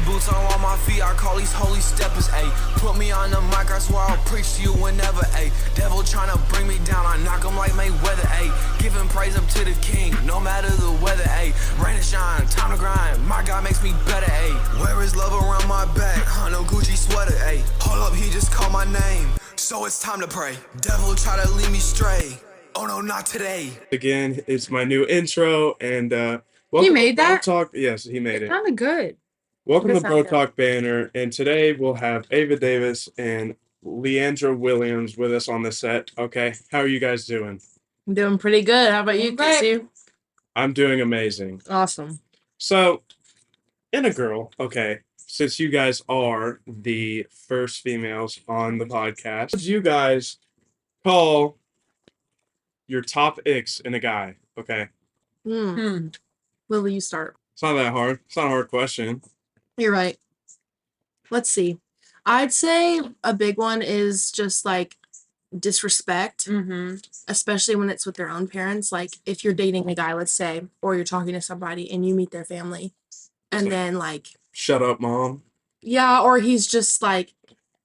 boots on all my feet, I call these holy steppers, ayy. Put me on the mic, I swear I'll preach to you whenever, ayy. Devil tryna bring me down, I knock him like Mayweather, ayy. Giving praise up to the king, no matter the weather, ayy. Rain and shine, time to grind, my God makes me better, ayy. Wear his love around my back, no Gucci sweater, ayy. Hold up, he just called my name, so it's time to pray. Devil try to lead me stray, oh no, not today. Again, it's my new intro, and welcome He made to that? BroTalk. Yes, he made It's it. kind of good. Welcome to Good sound, though. BroTalk Banter, and today we'll have Ava Davis and Leandra Williams with us on the set. Okay, how are you guys doing? I'm doing pretty good. How about you, Casey? I'm doing amazing. Awesome. So, in a girl, okay, since you guys are the first females on the podcast, would you guys call your top icks in a guy? Okay, Will you start? it's not that hard. It's not a hard question. You're right. Let's see. I'd say a big one is just like disrespect, especially when it's with their own parents. Like if you're dating a guy, let's say, or you're talking to somebody and you meet their family, and then like, Shut up, mom. yeah, or he's just like,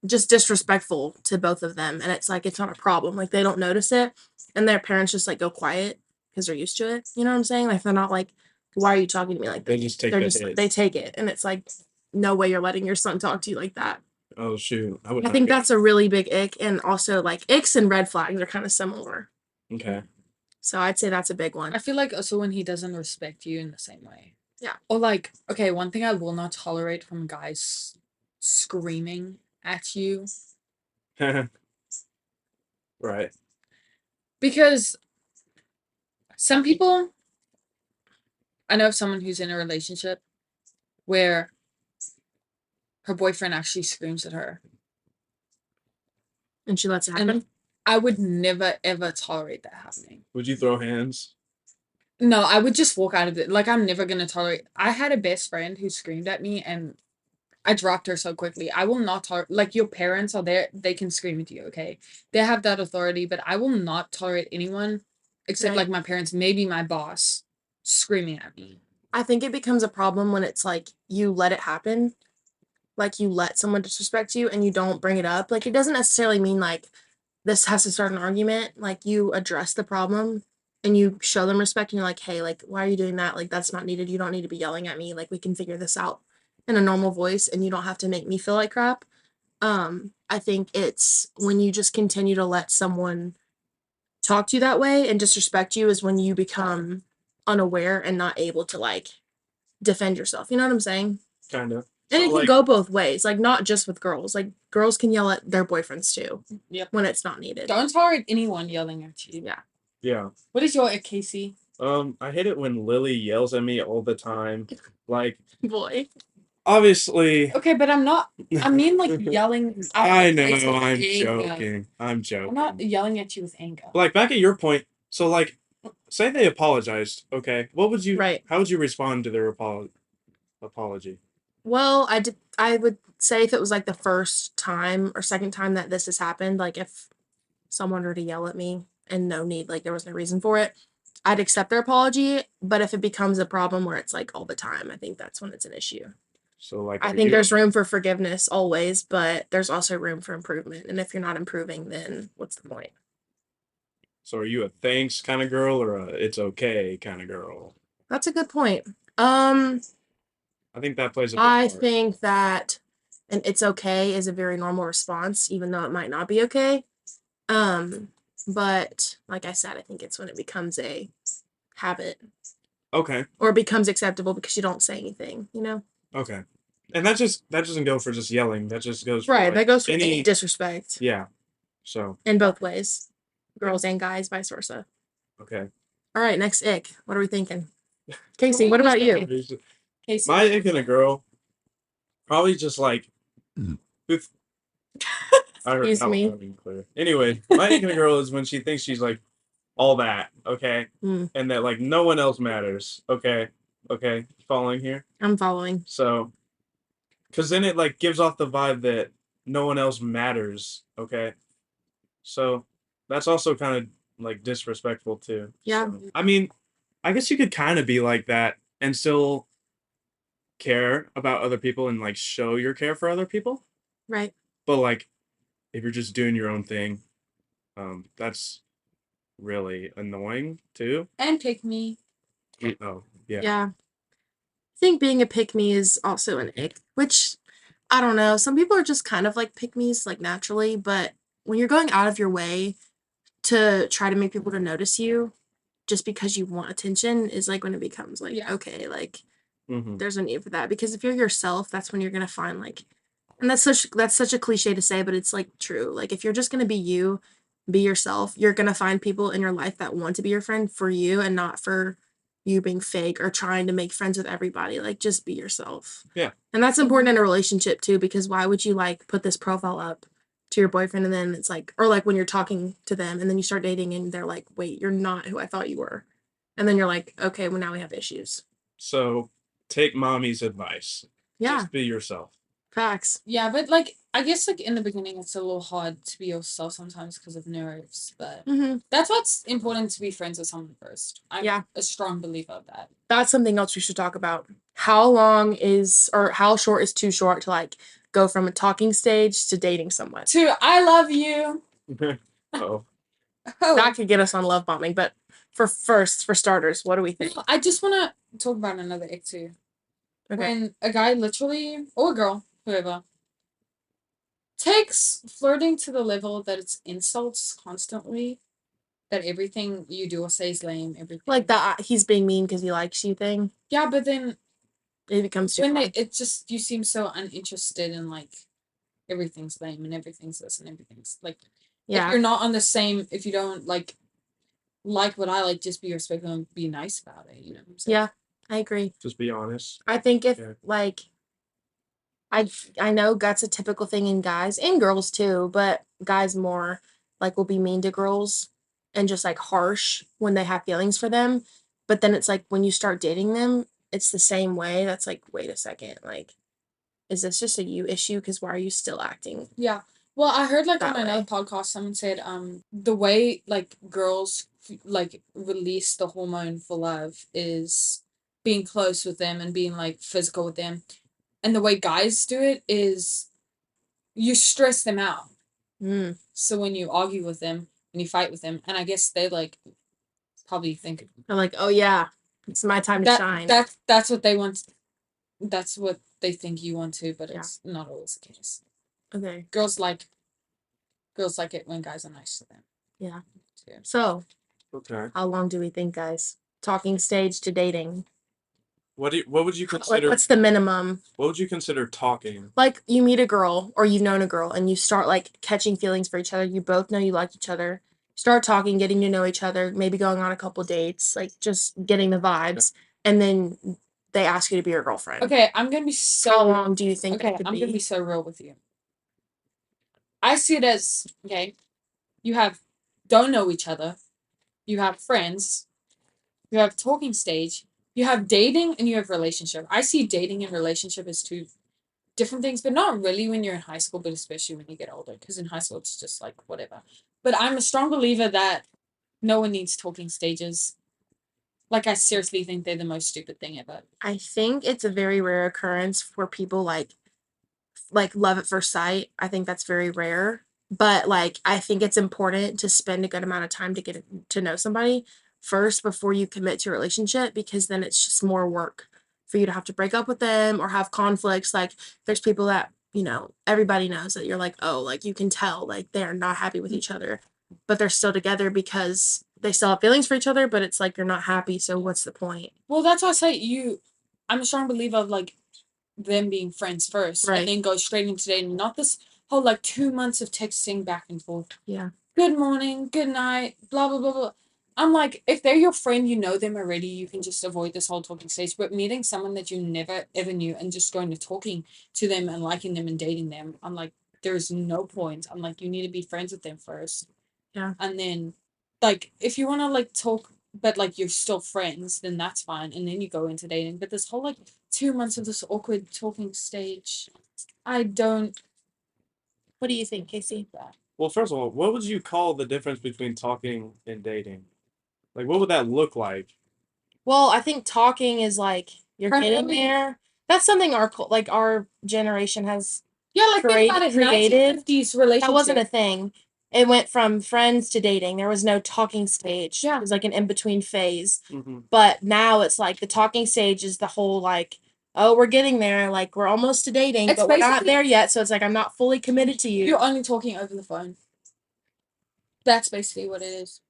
just disrespectful to both of them, and it's like it's not a problem. Like they don't notice it, and their parents just like go quiet because they're used to it. You know what I'm saying? Like they're not like, why are you talking to me like that? They just take They're the just hit. they take it, and it's like, no way you're letting your son talk to you like that. Oh shoot! I would. I think that's a really big ick, and also like icks and red flags are kind of similar. Okay. So I'd say that's a big one. I feel like also when he doesn't respect you in the same way. Yeah. Or like, okay, one thing I will not tolerate from guys screaming at you. Right. Because some people, I know of someone who's in a relationship where her boyfriend actually screams at her. And she lets it happen. And I would never ever tolerate that happening. Would you throw hands? No, I would just walk out of it. Like, I'm never gonna tolerate. I had a best friend who screamed at me, and I dropped her so quickly. I will not tolerate. Like, your parents are there; they can scream at you. Okay, they have that authority, but I will not tolerate anyone except Right. like my parents, maybe my boss, screaming at me. I think it becomes a problem when it's like you let it happen, like you let someone disrespect you and you don't bring it up. Like it doesn't necessarily mean like this has to start an argument. Like you address the problem and you show them respect and you're like, hey, like why are you doing that? Like that's not needed. You don't need to be yelling at me. Like we can figure this out in a normal voice and you don't have to make me feel like crap. I think it's when you just continue to let someone talk to you that way and disrespect you is when you become unaware and not able to like defend yourself. You know what I'm saying? Kind of. And So, it can like- go both ways, like not just with girls. Like girls can yell at their boyfriends too. Yep. When it's not needed. Don't tolerate anyone yelling at you. Yeah. Yeah. What is your ick, Casey? I hate it when Lily yells at me all the time. Like, Boy. obviously. Okay, but I'm not. I mean, like yelling. I know. it's with I'm anger. joking. I'm joking. I'm not yelling at you with anger. Like back at your point. So like, say they apologized. Okay. What would you? Right. How would you respond to their apology? Well, I would say if it was like the first time or second time that this has happened, like if someone were to yell at me and no need, like there was no reason for it, I'd accept their apology. But if it becomes a problem where it's like all the time, I think that's when it's an issue. So like, I think there's room for forgiveness always, but there's also room for improvement. And if you're not improving, then what's the point? So are you a thanks kind of girl or a it's okay kind of girl? That's a good point. I think that plays a big I part. think that an it's okay is a very normal response, even though it might not be okay. But like I said, I think it's when it becomes a habit Okay. or becomes acceptable because you don't say anything, you know? Okay. And that doesn't go for just yelling. That just goes for Right. like, That goes for any any disrespect yeah. So in both ways. Girls and guys, vice versa. okay. All right, next ick. What are we thinking? Casey, what about you? Casey. My ick in a girl, probably just like. I heard Excuse that me. loud and clear. Anyway, my ick in a girl is when she thinks she's like all that, okay, Mm. and that like no one else matters. Okay, following here. I'm following. So, because then it like gives off the vibe that no one else matters. Okay, so that's also kind of like disrespectful too. Yeah. So, I mean, I guess you could kind of be like that and still care about other people and like show your care for other people. Right. But like if you're just doing your own thing, that's really annoying too. And pick me. Oh, yeah. Yeah. I think being a pick me is also an ick, which I don't know. Some people are just kind of like pick me's like naturally, but when you're going out of your way to try to make people to notice you just because you want attention is like when it becomes like, Yeah. okay, like Mm-hmm. there's a need for that. Because if you're yourself, that's when you're gonna find like, and that's such a cliche to say, but it's like true. Like if you're just gonna be you, be yourself, you're gonna find people in your life that want to be your friend for you and not for you being fake or trying to make friends with everybody. Like just be yourself. Yeah. And that's important in a relationship too, because why would you like put this profile up to your boyfriend and then it's like, or like when you're talking to them and then you start dating and they're like, wait, you're not who I thought you were. And then you're like, okay, well now we have issues. So take mommy's advice. Yeah. Just be yourself. Facts. Yeah, but like I guess like in the beginning it's a little hard to be yourself sometimes because of nerves, but Mm-hmm. that's what's important to be friends with someone first. I'm Yeah. a strong believer of that. That's something else we should talk about. How long is, or how short is too short to like go from a talking stage to dating someone? To I love you. Oh. Oh, That could get us on love bombing, but for starters, what do we think? I just want to talk about another ick too. Okay. When a guy literally, or a girl, whoever, takes flirting to the level that it's insults constantly, that everything you do or say is lame, everything. Like that he's being mean because he likes you thing. Yeah, but then It becomes too when far. it just, you seem so uninterested in like, everything's lame and everything's this and everything's like, if Yeah. you're not on the same, if you don't like what I like, just be respectful and be nice about it, you know what I'm saying? Yeah, I agree. Just be honest. I think if Yeah. like I know that's a typical thing in guys and girls too, but guys more like will be mean to girls and just like harsh when they have feelings for them. But then it's like when you start dating them, it's the same way. That's like, wait a second, like, is this just a you issue? Because why are you still acting? Yeah. Well, I heard like That on another way. podcast, someone said the way like girls like release the hormone for love is being close with them and being like physical with them, and the way guys do it is you stress them out. Mm. So when you argue with them and you fight with them, and I guess they like probably think I'm like, oh yeah, it's my time to shine. that's what they want. That's what they think you want to, but Yeah. it's not always the case. Okay. Girls like it when guys are nice to them. Yeah. Too. So, Okay. how long do we think, guys? Talking stage to dating. What would you Like, consider? what's the minimum? What would you consider talking? Like, you meet a girl or you've known a girl and you start like catching feelings for each other. You both know you like each other. Start talking, getting to know each other, maybe going on a couple dates, like just getting the vibes, and then they ask you to be your girlfriend. Okay, I'm gonna be so. How long do you think Okay, that could I'm be? gonna be so real with you. I see it as okay. You don't know each other. You have friends. You have talking stage. You have dating and you have relationship. I see dating and relationship as two different things, but not really when you're in high school, but especially when you get older. Because in high school it's just like whatever. But I'm a strong believer that no one needs talking stages. Like I seriously think they're the most stupid thing ever. I think it's a very rare occurrence for people like love at first sight. I think that's very rare. But like I think it's important to spend a good amount of time to get to know somebody first before you commit to a relationship, because then it's just more work for you to have to break up with them or have conflicts. Like there's people that, everybody knows that you're like, oh, like you can tell like they're not happy with each other, but they're still together because they still have feelings for each other, but it's like you're not happy, so what's the point? Well, that's why I say I'm a strong believer of like them being friends first, Right. and then go straight into dating. Not this whole like 2 months of texting back and forth. Yeah. Good morning, good night, blah blah blah blah. I'm like, if they're your friend, you know them already, you can just avoid this whole talking stage. But meeting someone that you never ever knew and just going to talking to them and liking them and dating them, I'm like, there's no point. I'm like, you need to be friends with them first. Yeah. And then, like, if you want to like talk, but like you're still friends, then that's fine. And then you go into dating. But this whole like 2 months of this awkward talking stage, I don't. What do you think, Casey? Well, first of all, what would you call the difference between talking and dating? Like, what would that look like? Well, I think talking is like you're getting Primarily- there, That's something our generation has. Yeah, like think about it. Created. 1950s relationship. That wasn't a thing. It went from friends to dating. There was no talking stage. Yeah. It was like an in between phase. Mm-hmm. But now it's like the talking stage is the whole like, oh, we're getting there. Like we're almost to dating, It's but we're not basically- there yet. So it's like I'm not fully committed to you. You're only talking over the phone. That's basically what it is.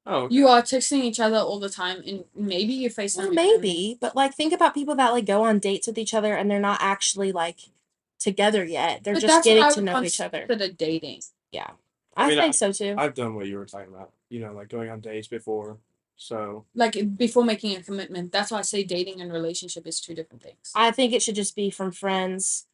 Oh, okay. You are texting each other all the time, and maybe you FaceTime. Well, your family. maybe, but like think about people that like go on dates with each other and they're not actually like together yet. They're But just that's what getting I to would know each other. consider dating. Yeah. I I mean, think so too. I've done what you were talking about. You know, like going on dates before. So Like before making a commitment. That's why I say dating and relationship is two different things. I think it should just be from friends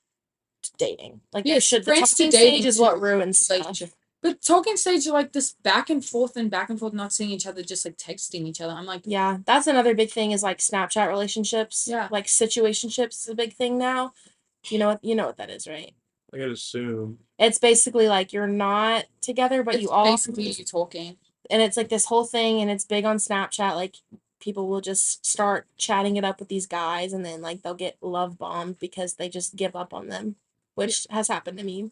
to dating. Like Yes, the friends to talking dating stage is to what ruins stuff. relationship. But talking stage, like this back and forth, not seeing each other, just like texting each other. I'm like, Yeah, that's another big thing is like Snapchat relationships. Yeah. Like situationships is a big thing now. You know what that is, right? I could assume. It's basically like you're not together, but it's you all basically you talking. and it's like this whole thing and it's big on Snapchat. Like people will just start chatting it up with these guys and then like they'll get love bombed because they just give up on them, which has happened to me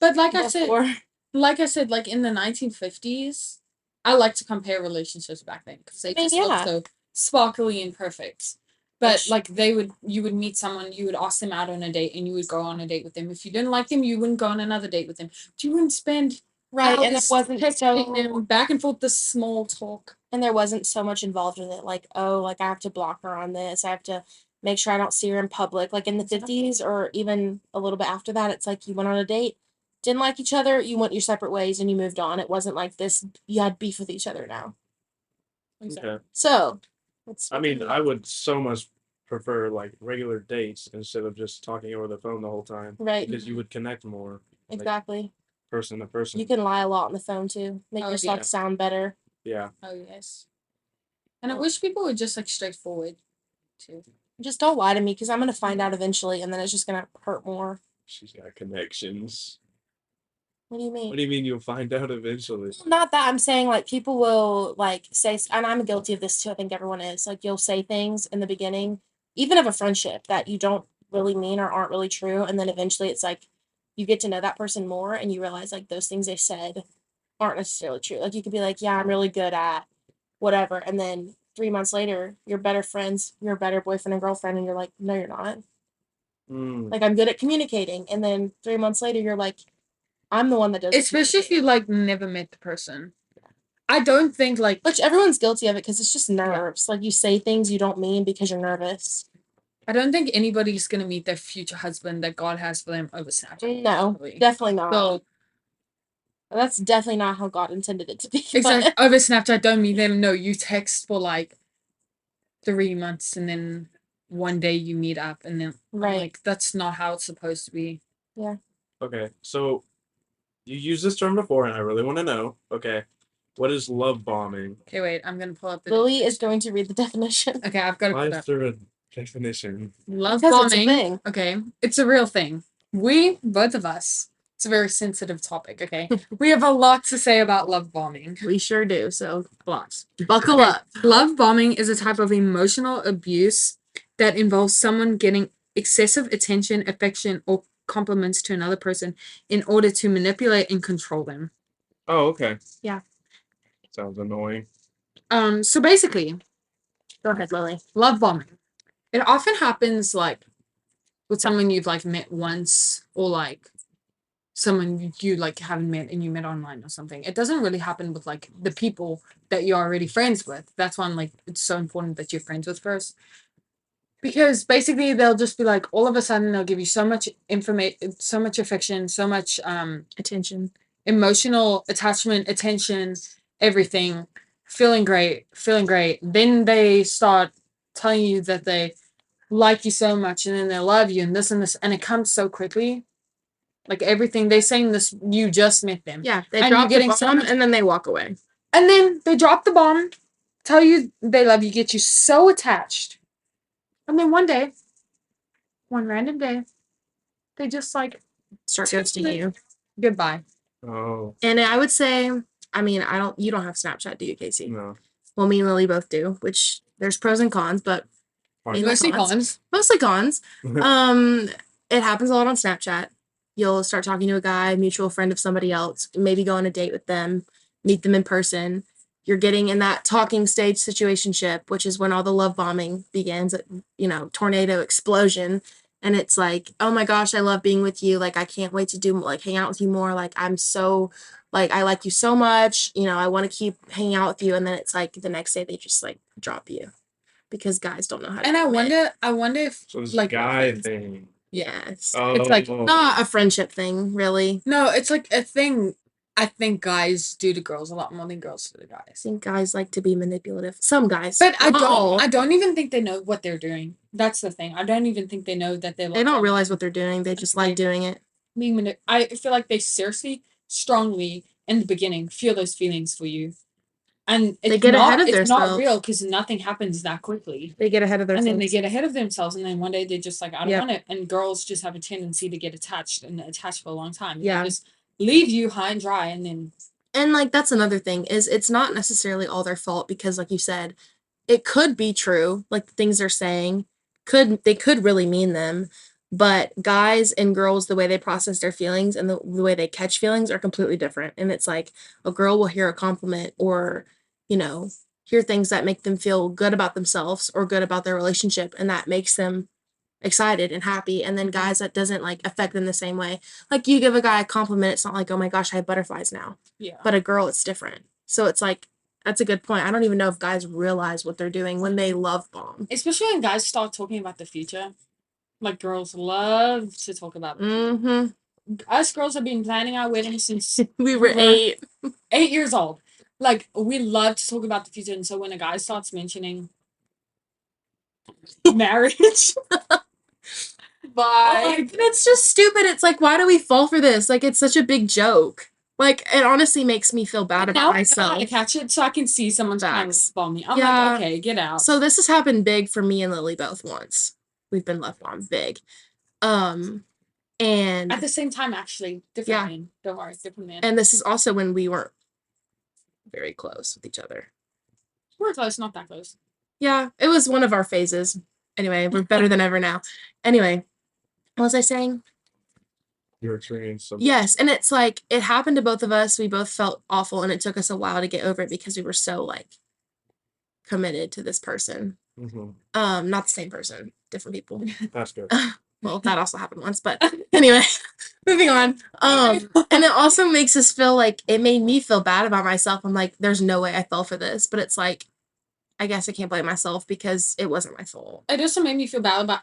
But like I said, before. like in the 1950s, I like to compare relationships back then because they I mean, just look yeah. so sparkly and perfect. But Which- like you would meet someone, you would ask them out on a date, and you would go on a date with them. If you didn't like them, you wouldn't go on another date with them. But you wouldn't spend Right, and it hours wasn't texting so them back and forth, the small talk. and there wasn't so much involved with it like, oh, like I have to block her on this. I have to make sure I don't see her in public. Like in the 50s or even a little bit after that, it's like you went on a date, didn't like each other, you went your separate ways and you moved on. It wasn't like this you had beef with each other now. Okay. So, I mean, I would so much prefer like regular dates instead of just talking over the phone the whole time. Right. Because you would connect more Exactly. person to person. You can lie a lot on the phone too. Make Oh, yourself yeah. sound better. Yeah. Oh yes. And I wish people would just like straightforward too. Just don't lie to me because I'm gonna find out eventually and then it's just gonna hurt more. She's got connections. What do you mean? What do you mean you'll find out eventually? Not that I'm saying like people will like say, and I'm guilty of this too. I think everyone is like you'll say things in the beginning, even of a friendship that you don't really mean or aren't really true, and then eventually it's like you get to know that person more and you realize like those things they said aren't necessarily true. Like you could be like, yeah, I'm really good at whatever, and then 3 months later you're better friends, you're a better boyfriend and girlfriend, and you're like, no, you're not. Mm. Like I'm good at communicating, and then 3 months later you're like, I'm the one that does. the Especially if you like never met the person. I don't think like Which everyone's guilty of it because it's just nerves. Like you say things you don't mean because you're nervous. I don't think anybody's gonna meet their future husband that God has for them over Snapchat. No, Probably. definitely not. So That's definitely not how God intended it to be. exactly But over Snapchat, don't meet them. No, you text for like 3 months and then one day you meet up and then Right. like that's not how it's supposed to be. Okay, so you used this term before, and I really want to know. Okay, what is love bombing? Okay, wait, I'm gonna pull up the Lily is going to read the definition. Okay, I've got to Why put is up. there a definition? Love Because it's a bombing. thing. Okay, it's a real thing. We, both of us, it's a very sensitive topic, okay? We have a lot to say about love bombing. We sure do. So Lots. buckle Okay, up. Love bombing is a type of emotional abuse that involves someone getting excessive attention, affection, or compliments to another person in order to manipulate and control them. Oh, okay. Yeah. Sounds annoying. So basically, Go ahead, Lily. love bombing. It often happens like with someone you've like met once or like someone you like haven't met and you met online or something. It doesn't really happen with like the people that you're already friends with. That's why I'm like it's so important that you're friends with first. Because basically they'll just be like all of a sudden they'll give you so much information, so much affection, so much Attention. emotional attachment, attention, everything, feeling great. Then they start telling you that they like you so much and then they love you and this, and it comes so quickly. Like everything they saying this, you just met them. Yeah, they And drop you're the getting so bomb much- and then they walk away. And then they drop the bomb, tell you they love you, get you so attached. And then one random day, they just like Start ghosting you. goodbye. Oh, And I would say, I mean, you don't have Snapchat, do you, Casey? no. Well, me and Lily both do, which there's pros and cons, but Right. Mostly cons. Mostly cons. It happens a lot on Snapchat. You'll start talking to a guy, mutual friend of somebody else, maybe go on a date with them, meet them in person. You're getting in that talking stage situationship, which is when all the love bombing begins, tornado explosion. And it's like, oh my gosh, I love being with you. Like, I can't wait to hang out with you more. Like, I like you so much. I want to keep hanging out with you. And then it's like the next day they just like drop you because guys don't know how to And commit. I wonder if So this like guy thing. Yes. Oh, it's like Not a friendship thing, really. no, it's like a thing. I think guys do to girls a lot more than girls do to I guys. think guys like to be manipulative. Some guys. But I not all. don't even think they know what they're doing. That's the thing. I don't even think they know that they're They don't realize what they're doing. They just like doing it. I feel like they seriously, strongly in the beginning feel those feelings for you, and They get ahead of it's not themselves. real because nothing happens that quickly. They get ahead of And themselves. then they get ahead of themselves, and then one day they just like, I don't Yep. want it. And girls just have a tendency to get attached and attached for a long time. Yeah. They just leave you high and dry, and then And like that's another thing is it's not necessarily all their fault because like you said, it could be true, like the things they're saying they could really mean them, but guys and girls, the way they process their feelings and the way they catch feelings are completely different. And it's like a girl will hear a compliment or, hear things that make them feel good about themselves or good about their relationship, and that makes them excited and happy. And then guys, that doesn't like affect them the same way. Like you give a guy a compliment, it's not like, oh my gosh, I have butterflies now. yeah. But a girl, it's different. So it's like, that's a good point. I don't even know if guys realize what they're doing when they love bomb. Especially when guys start talking about the future. Like girls love to talk about the future. Mm-hmm. Us girls have been planning our wedding since We were 8. 8 years old. Like we love to talk about the future, and so when a guy starts mentioning marriage, bye. And it's just stupid. It's like, why do we fall for this? Like, it's such a big joke. Like, it honestly makes me feel bad about myself. I catch it so I can see someone's trying to bomb me. I'm Yeah. like, okay, get out. So this has happened big for me and Lily both once. We've been left bombed big. And at the same time, actually, different men. Don't worry, different men. And this is also when we weren't very close with each other. We're close, not that close. Yeah, it was one of our phases. Anyway, we're better than ever now. Anyway, what was I saying? Your experience. Yes, and it's like it happened to both of us. We both felt awful, and it took us a while to get over it because we were so like committed to this person. Mm-hmm. Not the same person, different people. That's good. Well, that also happened once, but anyway, moving on. And it also makes us feel like it made me feel bad about myself. I'm like, there's no way I fell for this, but it's like, I guess I can't blame myself because it wasn't my fault. It also made me feel bad about.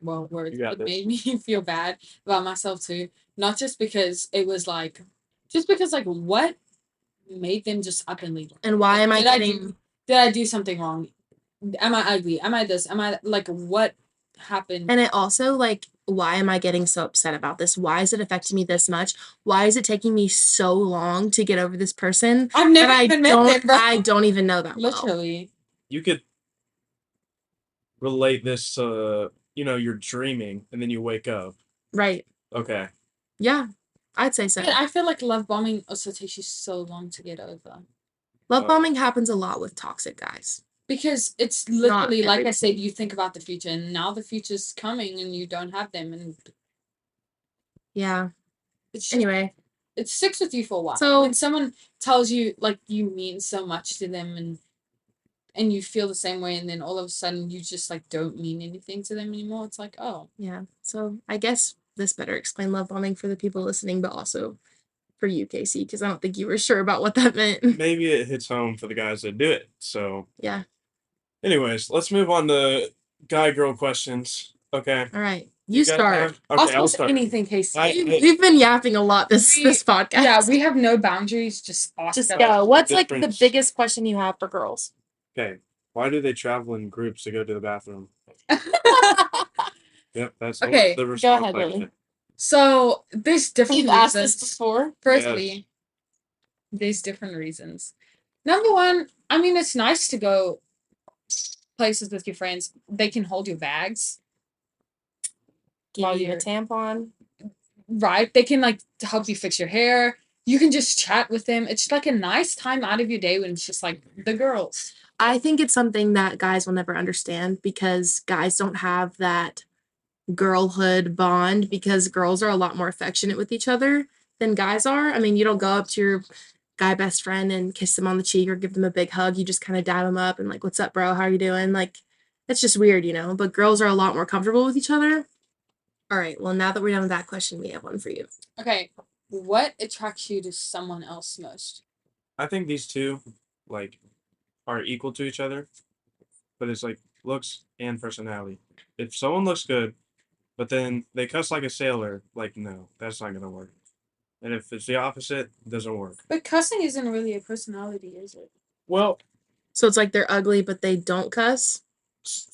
Well, words. It made me feel bad about myself too. Not just because it was like, what made them just up and leave? And why am I did I do something wrong? Am I ugly? Am I this? Am I like what happened? And it also like, why am I getting so upset about this? Why is it affecting me this much? Why is it taking me so long to get over this person? I've never even met them, bro. I don't even know that. Literally. You could relate this to, you're dreaming and then you wake up. Right. Okay. Yeah, I'd say so. But I feel like love bombing also takes you so long to get over. Love bombing happens a lot with toxic guys. Because it's literally, like I said, you think about the future, and now the future's coming, and you don't have them, and yeah. Anyway, it sticks with you for a while. So when someone tells you like you mean so much to them, and you feel the same way, and then all of a sudden you just like don't mean anything to them anymore, it's like, oh yeah. So I guess this better explain love bombing for the people listening, but also for you, Casey, because I don't think you were sure about what that meant. Maybe it hits home for the guys that do it. So yeah. Anyways, let's move on to guy-girl questions. Okay. All right. You start. I'll start. Anything, Casey. We've been yapping a lot this podcast. Yeah, we have no boundaries. Just go. What's like the biggest question you have for girls? Okay. Why do they travel in groups to go to the bathroom? Yep, that's okay. The response. Go ahead, Lily. So there's different You've reasons. asked this before? Firstly, there's different reasons. Number one, I mean, it's nice to go places with your friends. They can hold your bags. Give you a tampon. Right. They can like help you fix your hair. You can just chat with them. It's like a nice time out of your day when it's just like the girls. I think it's something that guys will never understand because guys don't have that girlhood bond because girls are a lot more affectionate with each other than guys are. I mean, you don't go up to your guy best friend and kiss them on the cheek or give them a big hug. You just kind of dab them up and like, "What's up, bro? How are you doing?" Like, it's just weird, you know. But girls are a lot more comfortable with each other. All right. Well, now that we're done with that question, we have one for you. Okay. What attracts you to someone else most? I think these two, like, are equal to each other, but it's like looks and personality. If someone looks good, but then they cuss like a sailor, like, no, that's not gonna work. And if it's the opposite, it doesn't work. But cussing isn't really a personality, is it? Well, So it's like they're ugly, but they don't cuss.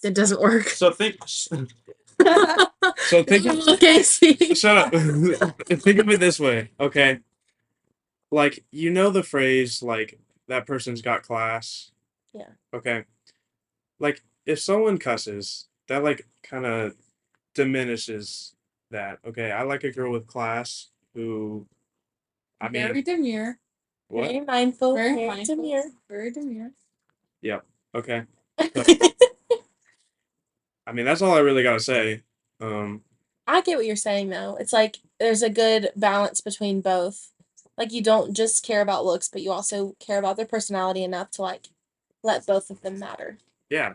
It doesn't work. so think Casey. shut up. Think of it this way, okay? Like, you know the phrase, like, that person's got class? Yeah. Okay. Like, if someone cusses, that, like, kind of diminishes that. Okay, I like a girl with class who, I mean, Very demure. what? Very mindful. Very Very mindful. demure. Very demure. Yep. Okay. I mean, that's all I really gotta say. I get what you're saying though. It's like there's a good balance between both. Like you don't just care about looks, but you also care about their personality enough to like let both of them matter. Yeah.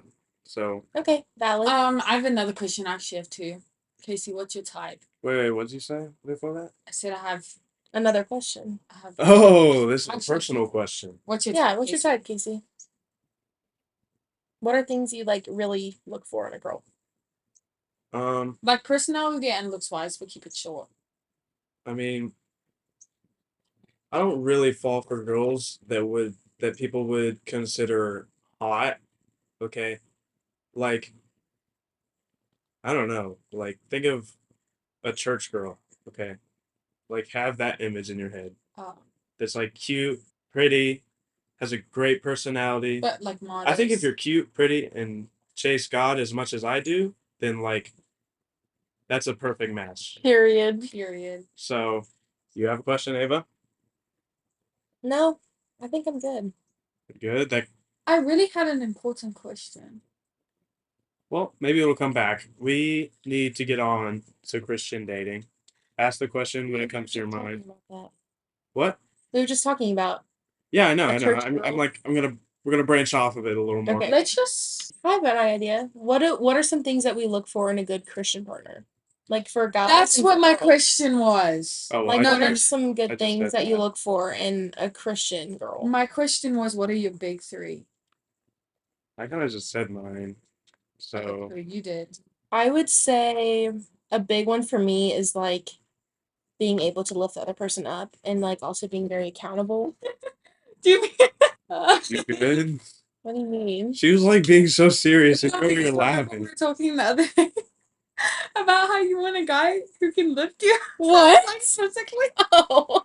So, Okay, valid. I have another question. I actually have two. Casey, what's your type? wait, what did you say before that? I said I have. Another question. Oh, this is a Actually, personal question. What's your Yeah, type? what's your Casey? type, Casey? What are things you like really look for in a girl? Like personality and looks wise, but keep it short. I mean, I don't really fall for girls that people would consider hot. Okay, like, I don't know. Like, think of a church girl. Okay, like, have that image in your head. That's like cute, pretty, has a great personality. But like modest. I think if you're cute, pretty, and chase God as much as I do, then like that's a perfect match. Period. So, you have a question, Ava? No, I think I'm good. Good. That I really had an important question. well, maybe it'll come back. We need to get on to Christian dating. Ask the question when it comes to your mind. About that. What? We were just talking about. Yeah, I know. A I know. church I'm girl. like we're gonna branch off of it a little more. Okay. Let's just. I have an idea. What are some things that we look for in a good Christian partner? Like for guys. That's and what for my girls. question was. Oh, well, Like, I what are just- some I good just things said that you that. look for in a Christian girl? My question was, what are your big three? I kind of just said mine. So Okay, you did. I would say a big one for me is like being able to lift the other person up and like also being very accountable. Do you mean? you good? What do you mean? She was like being so serious and No, you were because remember laughing. we were talking the other day about how you want a guy who can lift you. What? Like physically. Oh.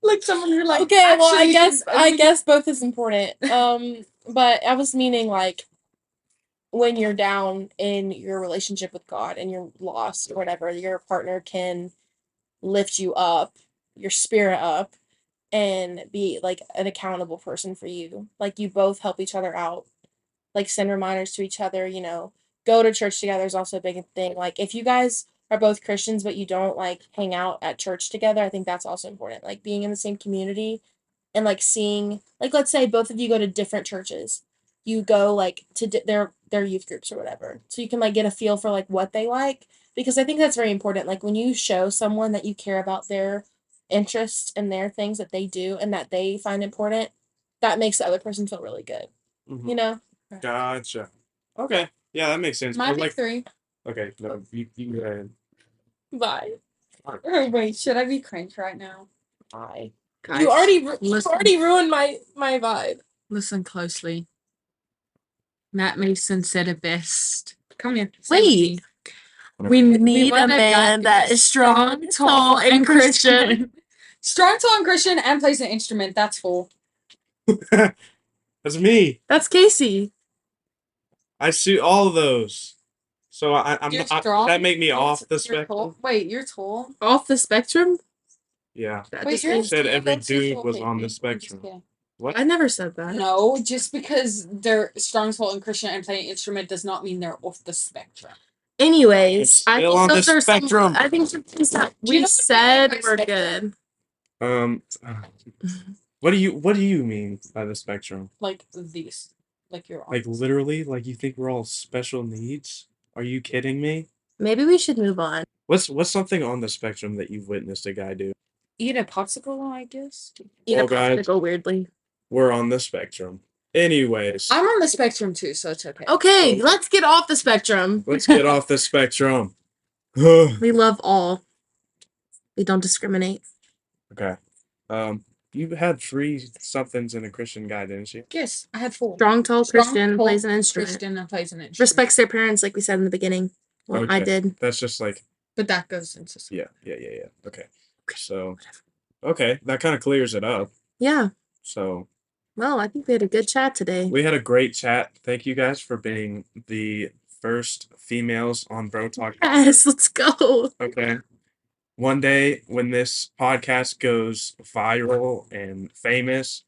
Like someone who like. Okay, well actually I can- guess both is important. But I was meaning like when you're down in your relationship with God and you're lost or whatever, your partner can lift you up, your spirit up, and be like an accountable person for you. Like you both help each other out, like send reminders to each other, you know, go to church together is also a big thing. Like if you guys are both Christians but you don't like hang out at church together, I think that's also important. Like being in the same community and like seeing, like let's say both of you go to different churches. You go like to their youth groups or whatever. So you can like get a feel for like what they like because I think that's very important. Like when you show someone that you care about their interests and their things that they do and that they find important, that makes the other person feel really good. Mhm. You know? Gotcha. Okay. Yeah, that makes sense. My Or, big like, three. okay, no, you go ahead. Bye. Oh, wait, should I be cringe right now? Bye. Guys, You already listen. ruined my vibe. Listen closely. Matt Mason said it best. Come here. Wait. We need want a man that is strong, tall, and Christian. Strong, tall, and Christian, and plays an instrument. That's full. That's me. That's Casey. I see all of those. So I'm You're not, strong. that make me off the You're spectrum. tall. Wait, you're tall. Off the spectrum? Yeah. That Wait, just you're means said every that's just dude tall, was on the Casey. I'm just spectrum. kidding. What? I never said that. No, just because they're strong soul and Christian and play an instrument does not mean they're off the spectrum. Anyways, It's I still think on the those are spectrum. I think some things that Do you we know what said I mean by were spectrum? good. What do you mean by the spectrum? Like these. Like you're on. Like literally? Like you think we're all special needs? Are you kidding me? Maybe we should move on. What's something on the spectrum that you've witnessed a guy do? Eat a popsicle, I guess. Eat Well, a guys- popsicle weirdly. We're on the spectrum. Anyways, I'm on the spectrum too, so it's okay. Okay, let's get off the spectrum. let's get off the spectrum. We love all. We don't discriminate. Okay. You had 3 somethings in a Christian guy, didn't you? Yes, I had 4. Strong, tall Strong, Christian tall plays an instrument. Christian and plays an instrument. Respects their parents, like we said in the beginning. Well, I Okay. did. That's just like But that goes into yeah. Okay. So okay, that kind of clears it up. Yeah. So Well, I think we had a good chat today. we had a great chat. Thank you guys for being the first females on BroTalk. Yes, let's go. Okay. One day when this podcast goes viral and famous,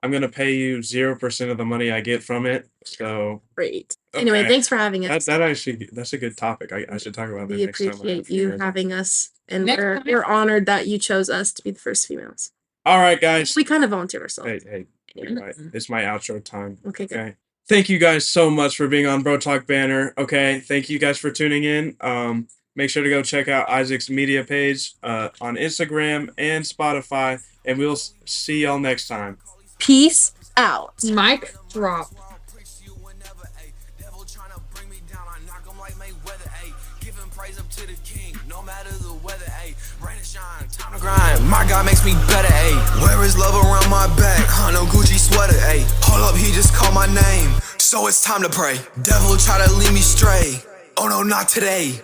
I'm gonna pay you 0% of the money I get from it. So Great. Anyway, okay. thanks for having us. That's a good topic. I should talk about that We next time. I have appreciate a few you minutes. having us, and Next we're, time. we're honored that you chose us to be the first females. All right, guys. We kind of volunteered ourselves. Hey, right. It's my outro time. Okay, good. Okay. Thank you guys so much for being on BroTalk Banter. Okay. Thank you guys for tuning in. Make sure to go check out Isaac's media page on Instagram and Spotify, and we'll see y'all next time. Peace out. Mic drop. Devil tryna bring me down, I knock him like Mayweather, ayy. Giving praise up to the king, no matter the weather, ayy. Rain and shine, time to grind. My God makes me better, ayy. Where is love around my back? No Gucci sweater, ayy. Hold up, he just called my name, so it's time to pray. Devil try to lead me stray. Oh no, not today.